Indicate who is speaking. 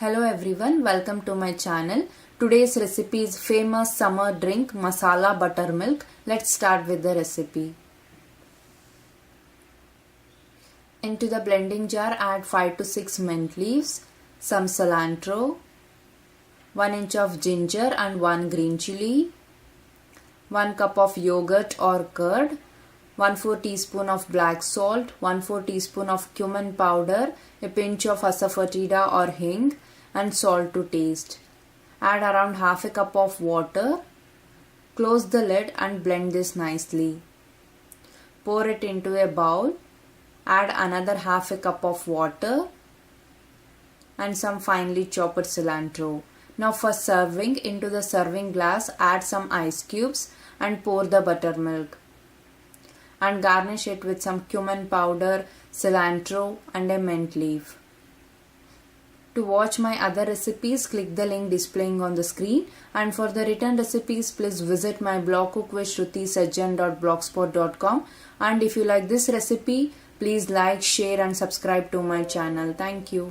Speaker 1: Hello everyone, welcome to my channel. Today's recipe is famous summer drink Masala Buttermilk. Let's start with the recipe. Into the blending jar add 5 to 6 mint leaves, some cilantro, 1 inch of ginger and 1 green chili, 1 cup of yogurt or curd, 1/4 teaspoon of black salt, 1/4 teaspoon of cumin powder, a pinch of asafoetida or hing, and salt to taste. Add around half a cup of water. Close the lid and blend this nicely. Pour it into a bowl. Add another half a cup of water and some finely chopped cilantro. Now for serving, into the serving glass add some ice cubes and pour the buttermilk. And garnish it with some cumin powder, cilantro and a mint leaf. To watch my other recipes, click the link displaying on the screen, and for the written recipes, please visit my blog cookwithshrutisajjan.blogspot.com. And if you like this recipe, please like, share and subscribe to my channel. Thank you.